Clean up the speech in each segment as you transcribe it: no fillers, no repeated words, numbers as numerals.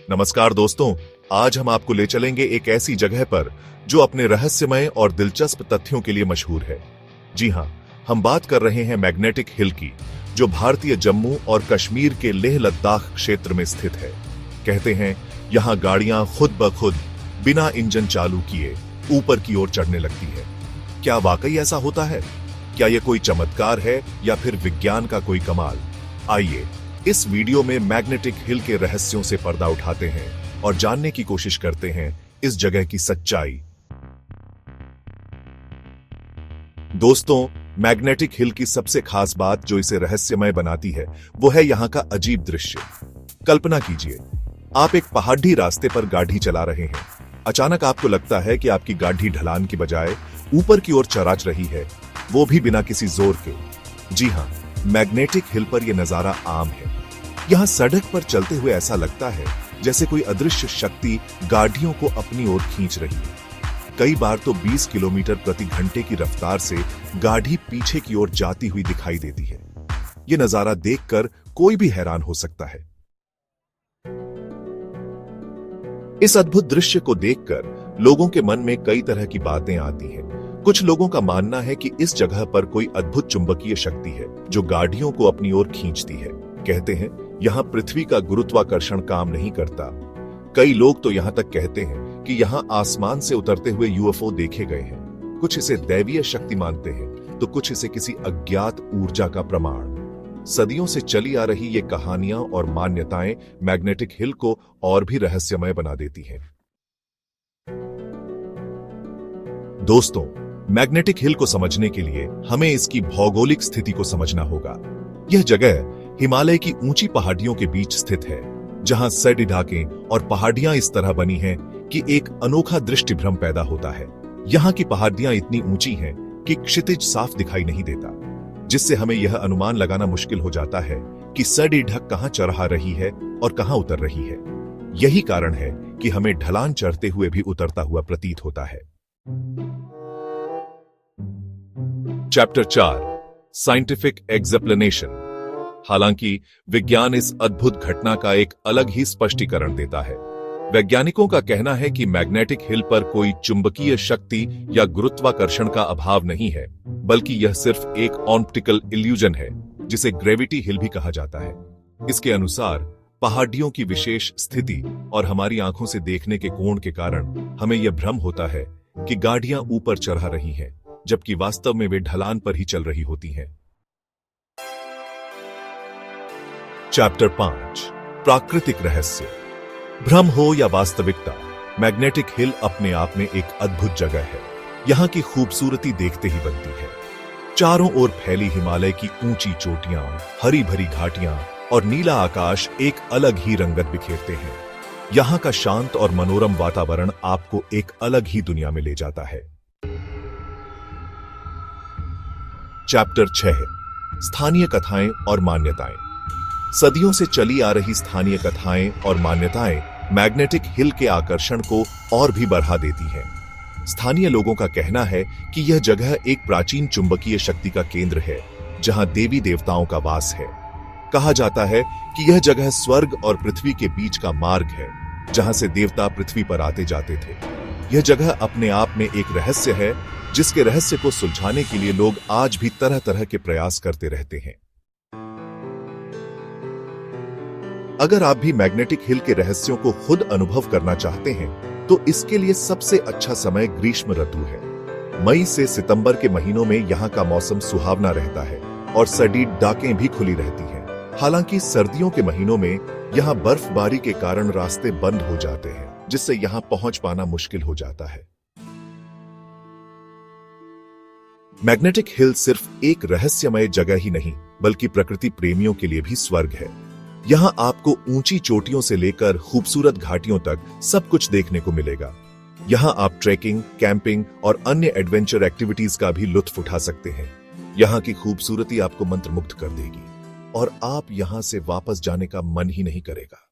नमस्कार दोस्तों, आज हम आपको ले चलेंगे एक ऐसी जगह पर जो अपने रहस्यमय और दिलचस्प तथ्यों के लिए मशहूर है। जी हां, हम बात कर रहे हैं मैग्नेटिक हिल की, जो भारतीय जम्मू और कश्मीर के लेह लद्दाख क्षेत्र में स्थित है। कहते हैं यहां गाड़ियां खुद ब खुद बिना इंजन चालू किए ऊपर की ओर चढ़ने लगती है। क्या वाकई ऐसा होता है? क्या यह कोई चमत्कार है या फिर विज्ञान का कोई कमाल? आइए इस वीडियो में मैग्नेटिक हिल के रहस्यों से पर्दा उठाते हैं और जानने की कोशिश करते हैं इस जगह की सच्चाई। दोस्तों, मैग्नेटिक हिल की सबसे खास बात जो इसे रहस्यमय बनाती है वो है यहां का अजीब दृश्य। कल्पना कीजिए, आप एक पहाड़ी रास्ते पर गाड़ी चला रहे हैं। अचानक आपको लगता है कि आपकी गाड़ी ढलान की बजाय ऊपर की ओर चराच रही है, वो भी बिना किसी जोर के। जी हां, मैग्नेटिक हिल पर यह नजारा आम है। यहां सड़क पर चलते हुए ऐसा लगता है जैसे कोई अदृश्य शक्ति गाड़ियों को अपनी ओर खींच रही है। कई बार तो 20 किलोमीटर प्रति घंटे की रफ्तार से गाड़ी पीछे की ओर जाती हुई दिखाई देती है। यह नजारा देखकर कोई भी हैरान हो सकता है। इस अद्भुत दृश्य को देखकर लोगों के मन में कई तरह की बातें आती हैं। कुछ लोगों का मानना है कि इस जगह पर कोई अद्भुत चुंबकीय शक्ति है जो गाड़ियों को अपनी ओर खींचती है। कहते हैं यहां पृथ्वी का गुरुत्वाकर्षण काम नहीं करता। कई लोग तो यहां तक कहते हैं कि यहां आसमान से उतरते हुए यूएफओ देखे गए हैं। कुछ इसे दैवीय शक्ति मानते हैं तो कुछ इसे किसी अज्ञात ऊर्जा का प्रमाण। सदियों से चली आ रही ये कहानियां और मान्यताएं मैग्नेटिक हिल को और भी रहस्यमय बना देती हैं। दोस्तों, मैग्नेटिक हिल को समझने के लिए हमें इसकी भौगोलिक स्थिति को समझना होगा। यह जगह हिमालय की ऊंची पहाड़ियों के बीच स्थित है, जहां सैडी ढाकें और पहाड़ियां इस तरह बनी हैं कि एक अनोखा दृष्टिभ्रम पैदा होता है। यहां की पहाड़ियां इतनी ऊंची हैं कि क्षितिज साफ दिखाई नहीं देता, जिससे हमें यह अनुमान लगाना मुश्किल हो जाता है कि सैडी ढक कहां चढ़ा रही है और कहां उतर रही है। यही कारण है कि हमें ढलान चढ़ते हुए भी उतरता हुआ प्रतीत होता है। Chapter 4, scientific explanation. हालांकि विज्ञान इस अद्भुत घटना का एक अलग ही स्पष्टीकरण देता है। वैज्ञानिकों का कहना है कि मैग्नेटिक हिल पर कोई चुंबकीय शक्ति या गुरुत्वाकर्षण का अभाव नहीं है, बल्कि यह सिर्फ एक ऑप्टिकल इल्यूजन है, जिसे ग्रेविटी हिल भी कहा जाता है। इसके अनुसार पहाड़ियों की विशेष स्थिति और हमारी आंखों से देखने के कोण के कारण हमें यह भ्रम होता है कि गाड़ियां ऊपर चढ़ा रही हैं, जबकि वास्तव में वे ढलान पर ही चल रही होती हैं। चैप्टर 5, प्राकृतिक रहस्य। भ्रम हो या वास्तविकता, मैग्नेटिक हिल अपने आप में एक अद्भुत जगह है। यहां की खूबसूरती देखते ही बनती है। चारों ओर फैली हिमालय की ऊंची चोटियां, हरी भरी घाटियां और नीला आकाश एक अलग ही रंगत बिखेरते हैं। यहां का शांत और मनोरम वातावरण आपको एक अलग ही दुनिया में ले जाता है। चैप्टर 6, स्थानीय कथाएं और मान्यताएं। सदियों से चली आ रही स्थानीय कथाएं और मान्यताएं मैग्नेटिक हिल के आकर्षण को और भी बढ़ा देती हैं। स्थानीय लोगों का कहना है कि यह जगह एक प्राचीन चुंबकीय शक्ति का केंद्र है, जहां देवी देवताओं का वास है। कहा जाता है कि यह जगह स्वर्ग और पृथ्वी के बीच का मार्ग है, जहां से देवता पृथ्वी पर आते जाते थे। यह जगह अपने आप में एक रहस्य है, जिसके रहस्य को सुलझाने के लिए लोग आज भी तरह तरह के प्रयास करते रहते हैं। अगर आप भी मैग्नेटिक हिल के रहस्यों को खुद अनुभव करना चाहते हैं, तो इसके लिए सबसे अच्छा समय ग्रीष्म ऋतु है। मई से सितंबर के महीनों में यहाँ का मौसम सुहावना रहता है और सैडी ढाकें भी खुली रहती हैं। हालांकि सर्दियों के महीनों में यहाँ बर्फबारी के कारण रास्ते बंद हो जाते हैं, जिससे यहाँ पहुंच पाना मुश्किल हो जाता है। मैग्नेटिक हिल सिर्फ एक रहस्यमय जगह ही नहीं, बल्कि प्रकृति प्रेमियों के लिए भी स्वर्ग है। यहां आपको ऊंची चोटियों से लेकर खूबसूरत घाटियों तक सब कुछ देखने को मिलेगा। यहां आप ट्रैकिंग, कैंपिंग और अन्य एडवेंचर एक्टिविटीज का भी लुत्फ उठा सकते हैं। यहां की खूबसूरती आपको मंत्रमुग्ध कर देगी और आप यहां से वापस जाने का मन ही नहीं करेगा।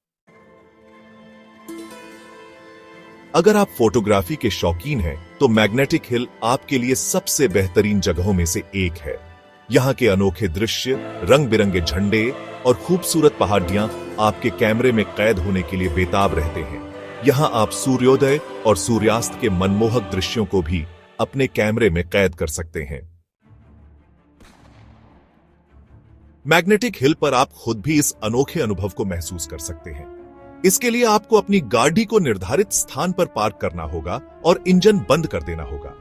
अगर आप फोटोग्राफी के शौकीन हैं, तो मैग्नेटिक हिल आपके लिए सबसे बेहतरीन जगहों में से एक है। यहाँ के अनोखे दृश्य, रंग बिरंगे झंडे और खूबसूरत पहाड़ियां आपके कैमरे में कैद होने के लिए बेताब रहते हैं। यहां आप सूर्योदय और सूर्यास्त के मनमोहक दृश्यों को भी अपने कैमरे में कैद कर सकते हैं। मैग्नेटिक हिल पर आप खुद भी इस अनोखे अनुभव को महसूस कर सकते हैं। इसके लिए आपको अपनी गाड़ी को निर्धारित स्थान पर पार्क करना होगा और इंजन बंद कर देना होगा।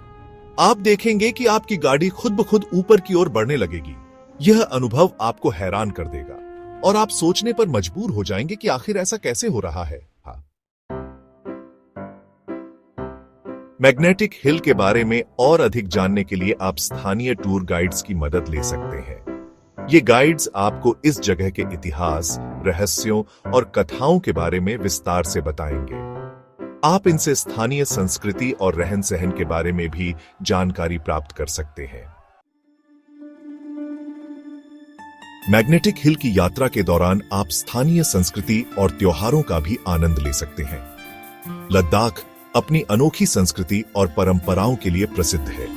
आप देखेंगे कि आपकी गाड़ी खुद ब खुद ऊपर की ओर बढ़ने लगेगी। यह अनुभव आपको हैरान कर देगा और आप सोचने पर मजबूर हो जाएंगे कि आखिर ऐसा कैसे हो रहा है। मैग्नेटिक हिल के बारे में और अधिक जानने के लिए आप स्थानीय टूर गाइड्स की मदद ले सकते हैं। ये गाइड्स आपको इस जगह के इतिहास, रहस्यों और कथाओं के बारे में विस्तार से बताएंगे। आप इनसे स्थानीय संस्कृति और रहन सहन के बारे में भी जानकारी प्राप्त कर सकते हैं। मैग्नेटिक हिल की यात्रा के दौरान आप स्थानीय संस्कृति और त्योहारों का भी आनंद ले सकते हैं। लद्दाख अपनी अनोखी संस्कृति और परंपराओं के लिए प्रसिद्ध है।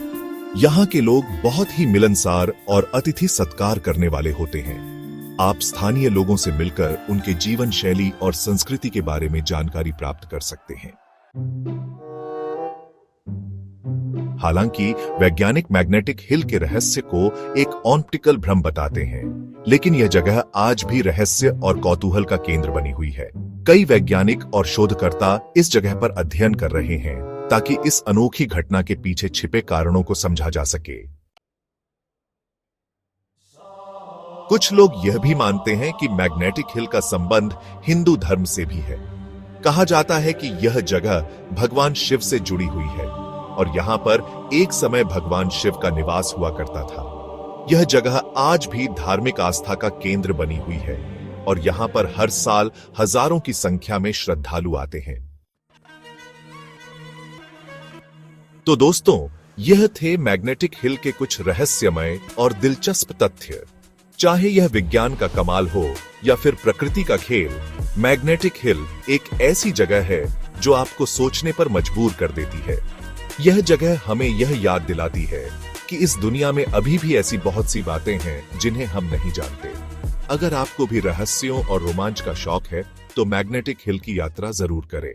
यहाँ के लोग बहुत ही मिलनसार और अतिथि सत्कार करने वाले होते हैं। आप स्थानीय लोगों से मिलकर उनके जीवन शैली और संस्कृति के बारे में जानकारी प्राप्त कर सकते हैं। हालांकि वैज्ञानिक मैग्नेटिक हिल के रहस्य को एक ऑप्टिकल भ्रम बताते हैं, लेकिन यह जगह आज भी रहस्य और कौतूहल का केंद्र बनी हुई है। कई वैज्ञानिक और शोधकर्ता इस जगह पर अध्ययन कर रहे हैं ताकि इस अनोखी घटना के पीछे छिपे कारणों को समझा जा सके। कुछ लोग यह भी मानते हैं कि मैग्नेटिक हिल का संबंध हिंदू धर्म से भी है। कहा जाता है कि यह जगह भगवान शिव से जुड़ी हुई है और यहाँ पर एक समय भगवान शिव का निवास हुआ करता था। यह जगह आज भी धार्मिक आस्था का केंद्र बनी हुई है और यहाँ पर हर साल हजारों की संख्या में श्रद्धालु आते हैं। तो दोस्तों, यह थे मैग्नेटिक हिल के कुछ रहस्यमय और दिलचस्प तथ्य। चाहे यह विज्ञान का कमाल हो या फिर प्रकृति का खेल, मैग्नेटिक हिल एक ऐसी जगह है जो आपको सोचने पर मजबूर कर देती है। यह जगह हमें यह याद दिलाती है कि इस दुनिया में अभी भी ऐसी बहुत सी बातें हैं जिन्हें हम नहीं जानते। अगर आपको भी रहस्यों और रोमांच का शौक है तो मैग्नेटिक हिल की यात्रा जरूर करें।